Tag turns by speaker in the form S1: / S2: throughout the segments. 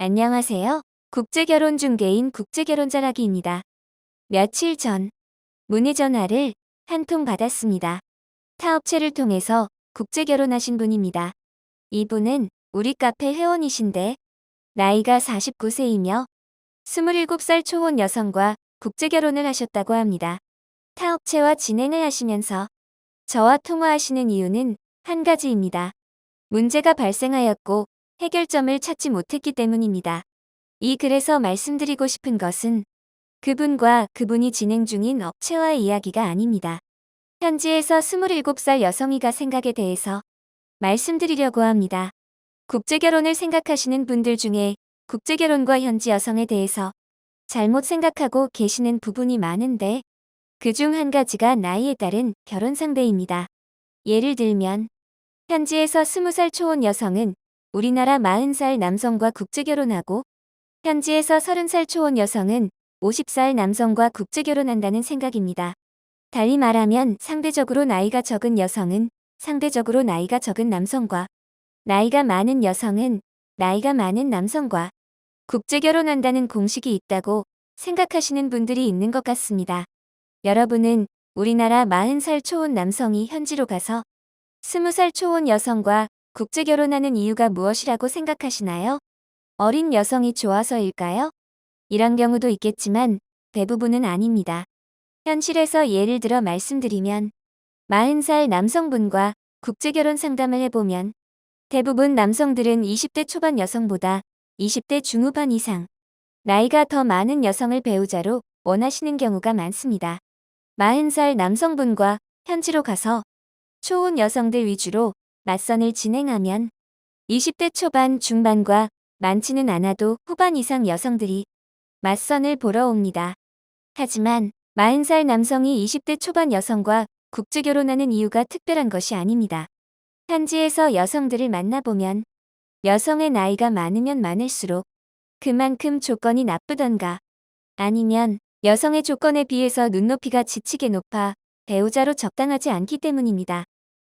S1: 안녕하세요. 국제결혼 중개인 국제결혼자라기입니다. 며칠 전 문의 전화를 한 통 받았습니다. 타업체를 통해서 국제결혼하신 분입니다. 이분은 우리 카페 회원이신데 나이가 49세이며 27살 초혼 여성과 국제결혼을 하셨다고 합니다. 타업체와 진행을 하시면서 저와 통화하시는 이유는 한 가지입니다. 문제가 발생하였고 해결점을 찾지 못했기 때문입니다. 이 글에서 말씀드리고 싶은 것은 그분과 그분이 진행 중인 업체와의 이야기가 아닙니다. 현지에서 27살 여성이가 생각에 대해서 말씀드리려고 합니다. 국제결혼을 생각하시는 분들 중에 국제결혼과 현지 여성에 대해서 잘못 생각하고 계시는 부분이 많은데 그중 한 가지가 나이에 따른 결혼 상대입니다. 예를 들면 현지에서 20살 초혼 여성은 우리나라 40살 남성과 국제결혼하고 현지에서 30살 초혼 여성은 50살 남성과 국제결혼한다는 생각입니다. 달리 말하면 상대적으로 나이가 적은 여성은 상대적으로 나이가 적은 남성과 나이가 많은 여성은 나이가 많은 남성과 국제결혼한다는 공식이 있다고 생각하시는 분들이 있는 것 같습니다. 여러분은 우리나라 40살 초혼 남성이 현지로 가서 20살 초혼 여성과 국제결혼하는 이유가 무엇이라고 생각하시나요? 어린 여성이 좋아서일까요? 이런 경우도 있겠지만 대부분은 아닙니다. 현실에서 예를 들어 말씀드리면 40살 남성분과 국제결혼 상담을 해보면 대부분 남성들은 20대 초반 여성보다 20대 중후반 이상 나이가 더 많은 여성을 배우자로 원하시는 경우가 많습니다. 40살 남성분과 현지로 가서 초혼 여성들 위주로 맞선을 진행하면 20대 초반 중반과 많지는 않아도 후반 이상 여성들이 맞선을 보러 옵니다. 하지만 40살 남성이 20대 초반 여성과 국제결혼하는 이유가 특별한 것이 아닙니다. 현지에서 여성들을 만나보면 여성의 나이가 많으면 많을수록 그만큼 조건이 나쁘던가 아니면 여성의 조건에 비해서 눈높이가 지치게 높아 배우자로 적당하지 않기 때문입니다.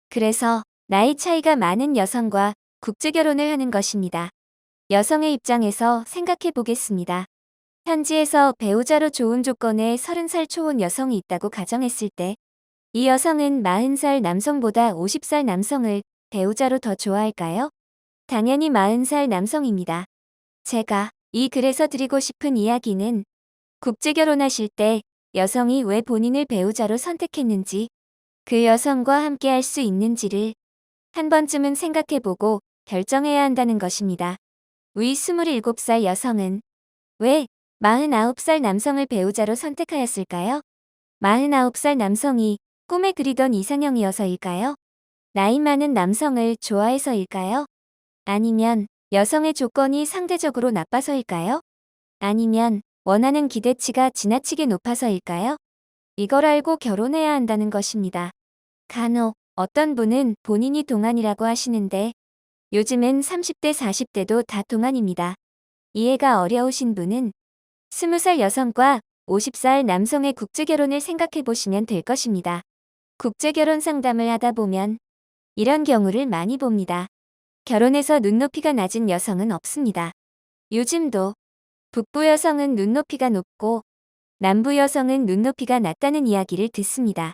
S1: 그래서 나이 차이가 많은 여성과 국제결혼을 하는 것입니다. 여성의 입장에서 생각해 보겠습니다. 현지에서 배우자로 좋은 조건의 30살 초혼 여성이 있다고 가정했을 때 이 여성은 40살 남성보다 50살 남성을 배우자로 더 좋아할까요? 당연히 40살 남성입니다. 제가 이 글에서 드리고 싶은 이야기는 국제결혼하실 때 여성이 왜 본인을 배우자로 선택했는지 그 여성과 함께 할 수 있는지를 한 번쯤은 생각해보고 결정해야 한다는 것입니다. 위 27살 여성은 왜 49살 남성을 배우자로 선택하였을까요? 49살 남성이 꿈에 그리던 이상형이어서일까요? 나이 많은 남성을 좋아해서일까요? 아니면 여성의 조건이 상대적으로 나빠서일까요? 아니면 원하는 기대치가 지나치게 높아서일까요? 이걸 알고 결혼해야 한다는 것입니다. 간혹 어떤 분은 본인이 동안이라고 하시는데 요즘은 30대 40대도 다 동안입니다. 이해가 어려우신 분은 20살 여성과 50살 남성의 국제결혼을 생각해 보시면 될 것입니다. 국제결혼 상담을 하다 보면 이런 경우를 많이 봅니다. 결혼해서 눈높이가 낮은 여성은 없습니다. 요즘도 북부 여성은 눈높이가 높고 남부 여성은 눈높이가 낮다는 이야기를 듣습니다.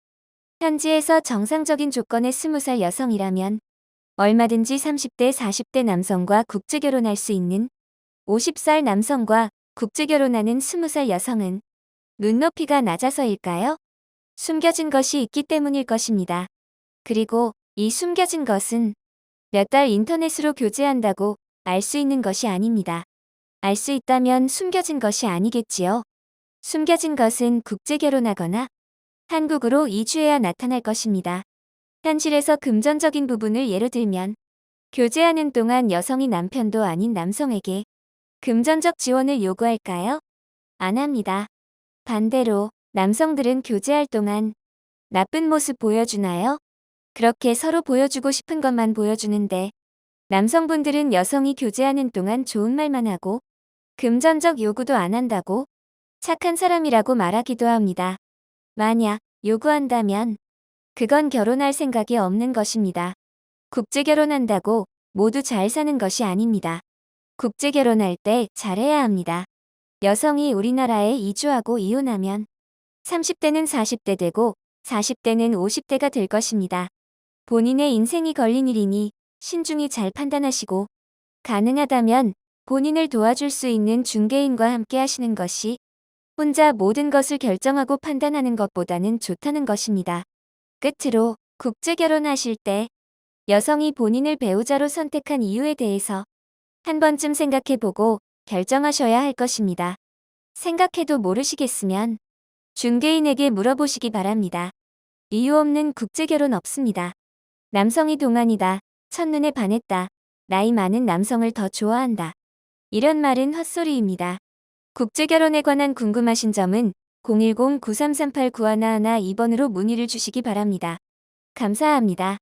S1: 현지에서 정상적인 조건의 20살 여성이라면 얼마든지 30대 40대 남성과 국제결혼할 수 있는 50살 남성과 국제결혼하는 20살 여성은 눈높이가 낮아서일까요? 숨겨진 것이 있기 때문일 것입니다. 그리고 이 숨겨진 것은 몇 달 인터넷으로 교제한다고 알 수 있는 것이 아닙니다. 알 수 있다면 숨겨진 것이 아니겠지요. 숨겨진 것은 국제결혼하거나 한국으로 이주해야 나타날 것입니다. 현실에서 금전적인 부분을 예로 들면 교제하는 동안 여성이 남편도 아닌 남성에게 금전적 지원을 요구할까요? 안 합니다. 반대로 남성들은 교제할 동안 나쁜 모습 보여주나요? 그렇게 서로 보여주고 싶은 것만 보여주는데 남성분들은 여성이 교제하는 동안 좋은 말만 하고 금전적 요구도 안 한다고 착한 사람이라고 말하기도 합니다. 만약 요구한다면 그건 결혼할 생각이 없는 것입니다. 국제결혼한다고 모두 잘 사는 것이 아닙니다. 국제 결혼할 때 잘해야 합니다. 여성이 우리나라에 이주하고 이혼하면 30대는 40대 되고 40대는 50대가 될 것입니다. 본인의 인생이 걸린 일이니 신중히 잘 판단하시고 가능하다면 본인을 도와줄 수 있는 중개인과 함께 하시는 것이 혼자 모든 것을 결정하고 판단하는 것보다는 좋다는 것입니다. 끝으로 국제 결혼하실 때 여성이 본인을 배우자로 선택한 이유에 대해서 한 번쯤 생각해보고 결정하셔야 할 것입니다. 생각해도 모르시겠으면 중개인에게 물어보시기 바랍니다. 이유 없는 국제 결혼 없습니다. 남성이 동안이다. 첫눈에 반했다. 나이 많은 남성을 더 좋아한다. 이런 말은 헛소리입니다. 국제 결혼에 관한 궁금하신 점은 010-9338-9111 2번으로 문의를 주시기 바랍니다. 감사합니다.